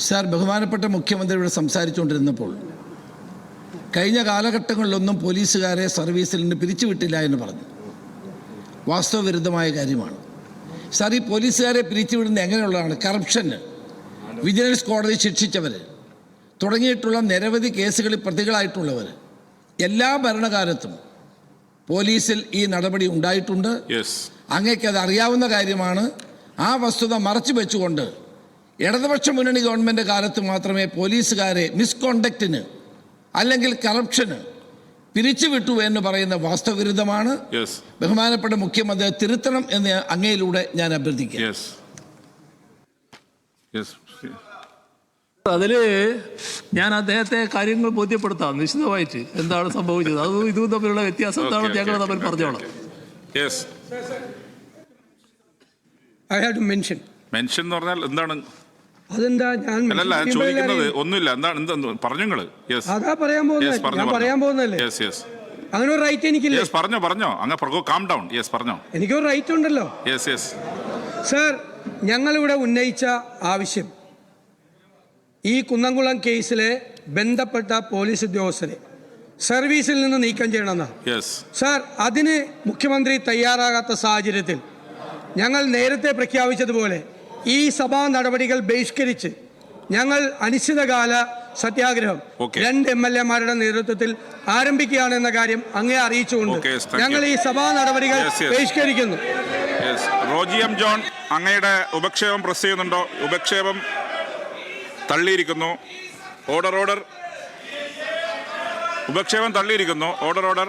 Sir, ബഹുമാനപ്പെട്ട മുഖ്യമന്ത്രി ഇവിടെ സംസാരിച്ചുകൊണ്ടിരുന്നപ്പോൾ കഴിഞ്ഞ കാലഘട്ടങ്ങളിലൊന്നും പോലീസുകാരെ സർവീസിൽ നിന്ന് പിരിച്ചുവിട്ടില്ല എന്ന് പറഞ്ഞു. വാസ്തവവിരുദ്ധമായ കാര്യമാണ് സാർ. ഈ പോലീസുകാരെ പിരിച്ചുവിടുന്നത് എങ്ങനെയുള്ളതാണ്? കറപ്ഷന്, വിജിലൻസ് കോടതി ശിക്ഷിച്ചവർ തുടങ്ങിയിട്ടുള്ള നിരവധി കേസുകളിൽ പ്രതികളായിട്ടുള്ളവർ എല്ലാ ഭരണകാലത്തും പോലീസിൽ ഈ നടപടി ഉണ്ടായിട്ടുണ്ട്. അങ്ങേക്ക് അത് അറിയാവുന്ന കാര്യമാണ്. ആ വസ്തുത മറച്ചു വെച്ചുകൊണ്ട് ഇടതുപക്ഷ മുന്നണി ഗവൺമെൻറ് കാലത്ത് മാത്രമേ പോലീസുകാരെ മിസ്കോണ്ടക്റ്റിന് അല്ലെങ്കിൽ കറപ്ഷന് പിരിച്ചുവിട്ടു എന്ന് പറയുന്ന വാസ്തവവിരുദ്ധമാണ്. ബഹുമാനപ്പെട്ട മുഖ്യമന്ത്രി തിരുത്തണം എന്ന് അങ്ങയിലൂടെ ഞാൻ അഭ്യർത്ഥിക്കുന്നു. അതില് ഞാൻ അദ്ദേഹത്തെ കാര്യങ്ങൾ ബോധ്യപ്പെടുത്താം നിശ്ചിതമായിട്ട് എന്താണ് സംഭവിച്ചത്, അതും ഇതും തമ്മിലുള്ള വ്യത്യാസം എന്താണെന്ന് ഞങ്ങൾ തമ്മിൽ പറഞ്ഞോളാം. I have to mention. Mention എന്ന് പറഞ്ഞാൽ എന്താണ്? അതെന്താ ഞാൻ ചോദിക്കുന്നത്? ഒന്നുമില്ല, എന്താണ് പറഞ്ഞോള്? അതാ പറയാൻ പോകുന്നല്ലേ. അങ്ങനെ ഒരു റൈറ്റ് എനിക്കില്ല. പറഞ്ഞോ അങ്ങ് കാം ഡൗൺ. പറഞ്ഞോ. എനിക്കൊരു റൈറ്റ് ഉണ്ടല്ലോ. സർ, ഞങ്ങളിവിടെ ഉന്നയിച്ച ആവശ്യം ഈ കുന്നംകുളം കേസിലെ ബന്ധപ്പെട്ട പോലീസ് ഉദ്യോഗസ്ഥരെ സർവീസിൽ നിന്ന് നീക്കം ചെയ്യണമെന്നാണ്. സർ, അതിന് മുഖ്യമന്ത്രി തയ്യാറാകാത്ത സാഹചര്യത്തിൽ ഞങ്ങൾ നേരത്തെ പ്രഖ്യാപിച്ചതുപോലെ ഈ സഭാ നടപടികൾ ബഹിഷ്കരിച്ച് ഞങ്ങൾ അനിശ്ചിതകാല സത്യാഗ്രഹം 2 MLA-മാരുടെ നേതൃത്വത്തിൽ ആരംഭിക്കുകയാണെന്ന കാര്യം അങ്ങേ അറിയിച്ചുകൊണ്ട് ഞങ്ങൾ ഈ സഭാ നടപടികൾ ബഹിഷ്കരിക്കുന്നു. റോജി എം ജോൺ അങ്ങയുടെ ഉപക്ഷേപം പ്രസ് ചെയ്യുന്നുണ്ടോ? ഉപക്ഷേപം തള്ളിയിരിക്കുന്നു. ഓർഡർ. ഉപക്ഷേപം തള്ളിയിരിക്കുന്നു. ഓർഡർ.